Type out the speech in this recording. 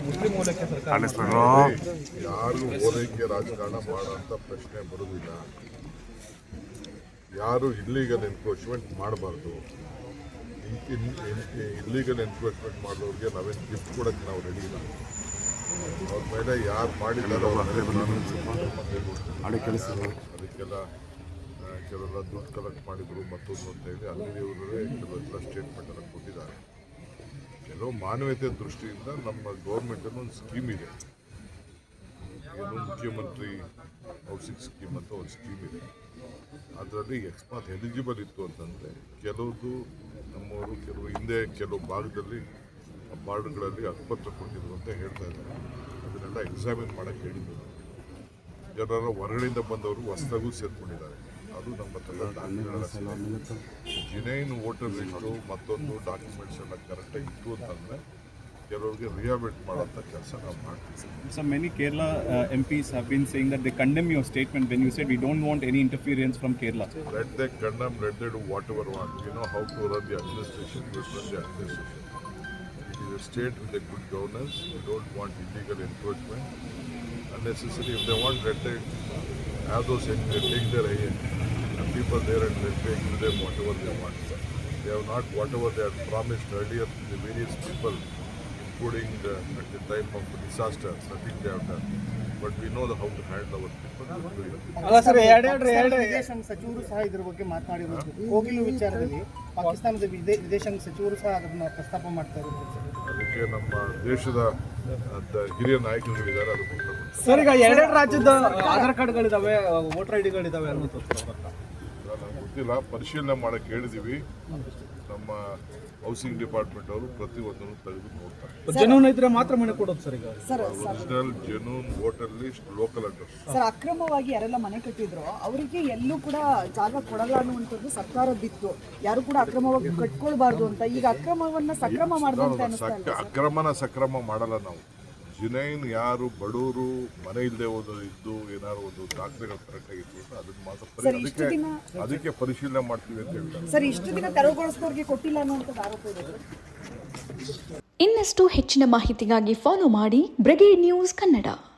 Muslim ಮೂಲಕ್ಕೆ ಸರ್ಕಾರ ಯಾರು ಓಲೈಕೆ ರಾಜಕಾರಣ ಮಾಡೋಂಥ ಪ್ರಶ್ನೆ ಬರುವುದಿಲ್ಲ. ಯಾರು ಇಲ್ಲೀಗಲ್ ಎನ್ಕ್ರೋಚ್ಮೆಂಟ್ ಮಾಡಬಾರ್ದು. ಇಲ್ಲೀಗಲ್ ಎನ್ಕ್ರೋಚ್ಮೆಂಟ್ ಮಾಡೋರಿಗೆ ನಾವೇನು ಗಿಫ್ಟ್ ಕೊಡೋಕ್ಕೆ ನಾವು ರೆಡಿ ಇಲ್ಲ. ಅವ್ರ ಮೇಲೆ ಯಾರು ಮಾಡಿದ್ದಾರೋ ಅದಕ್ಕೆಲ್ಲ ಕೆಲವೆಲ್ಲ ದುಡ್ಡು ಕಲೆಕ್ಟ್ ಮಾಡಿದ್ರು ಮತ್ತೊಂದು ಅಂತ ಹೇಳಿ ಅಲ್ಲಿಯವರೇ ಕೆಲವೆಲ್ಲ ಸ್ಟೇಟ್ಮೆಂಟ್ ಎಲ್ಲ ಕೊಟ್ಟಿದ್ದಾರೆ. ಕೆಲವು ಮಾನವೀಯತೆ ದೃಷ್ಟಿಯಿಂದ ನಮ್ಮ ಗೌರ್ಮೆಂಟನ್ನು ಒಂದು ಸ್ಕೀಮ್ ಇದೆ, ಏನು ಮುಖ್ಯಮಂತ್ರಿ ಹೌಸಿಂಗ್ ಸ್ಕೀಮ್ ಅಂತ ಒಂದು ಸ್ಕೀಮ್ ಇದೆ. ಅದರಲ್ಲಿ ಅಕಸ್ಮಾತ್ ಎಲಿಜಿಬಲ್ ಇತ್ತು ಅಂತಂದರೆ ಕೆಲವುದು ನಮ್ಮವರು ಕೆಲವು ಹಿಂದೆ ಕೆಲವು ಭಾಗದಲ್ಲಿ ವಾರ್ಡ್ಗಳಲ್ಲಿ ಹಕ್ಕುಪತ್ರ ಕೊಟ್ಟಿದ್ರು ಅಂತ ಹೇಳ್ತಾ ಇದ್ದಾರೆ. ಅದನ್ನೆಲ್ಲ ಎಕ್ಸಾಮಿನ್ ಮಾಡೋಕ್ಕೆ ಹೇಳಿದ್ರು. ಜನರ ಹೊರಗಡೆಯಿಂದ ಬಂದವರು ಹೊಸದಾಗೂ ಸೇರ್ಕೊಂಡಿದ್ದಾರೆ. ಅದು ನಮ್ಮ ಹತ್ರ ಜಿನೈನ್ ವೋಟರ್ ಲಿಸ್ಟು ಮತ್ತೊಂದು ಡಾಕ್ಯುಮೆಂಟ್ಸ್ ಎಲ್ಲ ಕರೆಕ್ಟಾಗಿ ಇತ್ತು ಅಂತಂದರೆ ಕೆಲವರಿಗೆ ರಿಹಾಬಿಲಿಟ್ ಮಾಡೋಂಥ ಕೆಲಸ ನಾವು ಮಾಡ್ತೀವಿ. So many Kerala MPs have been saying that they condemn your statement when you said we don't want any interference from Kerala. Let they condemn, let they do whatever want. We know how to run the administration, we run the administration. It is a state with a good governance. We don't want illegal encroachment. Unnecessary, if they want, let they have those, they take their people there and let they give them whatever they want. They have not whatever they had promised earlier to the various people, including at the time of the disaster, nothing they have done. But we know how to handle our people. ಅಲ್ಲ sir, ಎರಡು ವಿದೇಶಾಂಗ ಸಚಿವರು ಸಹ ಇದ್ರ ಬಗ್ಗೆ ಮಾತನಾಡಿರೋದು. ಕೋಗಿಲು ವಿಚಾರದಲ್ಲಿ ಪಾಕಿಸ್ತಾನದ ವಿದೇಶಾಂಗ ಸಚಿವರು ಸಹ ಅದನ್ನ ಪ್ರಸ್ತಾಪ ಮಾಡ್ತಾ ಇರೋದು. ಅದಕ್ಕೆ ನಮ್ಮ ದೇಶದ ಹಿರಿಯ ನಾಯಕರುಗಳಿದ್ದಾರೆ. ಅದು ಸರ್, ಈಗ ಎರಡೆರಡು ರಾಜ್ಯದ ಆಧಾರ್ ಕಾರ್ಡ್ಗಳಿದಾವೆ, ವೋಟರ್ ಐಡಿಗಳಿದಾವೆ ಅನ್ನೋದು ನಮ್ಗೆ ಗೊತ್ತಿಲ್ಲ, ಪರಿಶೀಲನೆ ಮಾಡಕ್ಕೆ ಹೇಳಿದೀವಿ. ನಮ್ಮ ಹೌಸಿಂಗ್ ಡಿಪಾರ್ಟ್ಮೆಂಟ್ ಅವರು ಪ್ರತಿಯೊಂದನ್ನು ತೆಗೆದು ನೋಡ್ತಾರೆ. ಜನೂನ್ ಇದ್ರೆ ಮಾತ್ರ ಮನೆ ಕೊಡೋದು ಸರ್. ಈಗ original genuine voter list, local address. Sir, ಅಕ್ರಮವಾಗಿ ಯಾರೆಲ್ಲ ಮನೆ ಕಟ್ಟಿದ್ರು ಅವರಿಗೆ ಎಲ್ಲೂ ಕೂಡ ಜಾಗ ಕೊಡಲ್ಲ ಅನ್ನುವಂಥದ್ದು ಸರ್ಕಾರದಿತ್ತು. ಯಾರು ಕೂಡ ಅಕ್ರಮವಾಗಿ ಕಟ್ಕೊಳ್ಬಾರ್ದು ಅಂತ. ಈಗ ಅಕ್ರಮವನ್ನ ಸಕ್ರಮ ಮಾಡಿದಂತೆ ಅಕ್ರಮನ ಸಕ್ರಮ ಮಾಡಲ್ಲ ನಾವು. ಜಿನೈನ್ ಯಾರು ಬಡವರು ಮನೆ ಇಲ್ಲದೆ ಇದ್ದು ಏನಾದ್ರು ಒಂದು ದಾಖಲೆಗಳು ಕರೆಕ್ಟ್ ಆಗಿತ್ತು ಅದನ್ನ ಮಾತ್ರ ಅದಕ್ಕೆ ಪರಿಶೀಲನೆ ಮಾಡ್ತೀವಿ ಅಂತ ಹೇಳ್ತಾರೆ. ಸರ್, ಇಷ್ಟು ದಿನ ತೆರವುಗೊಳಿಸಿದವರಿಗೆ ಕೊಟ್ಟಿಲ್ಲ ಅನ್ನುವಂಥದ್ದು ಆರೋಪ ಇದೆ. ಇನ್ನಷ್ಟು ಹೆಚ್ಚಿನ ಮಾಹಿತಿಗಾಗಿ ಫಾಲೋ ಮಾಡಿ ಬ್ರಿಗೇಡ್ ನ್ಯೂಸ್ ಕನ್ನಡ.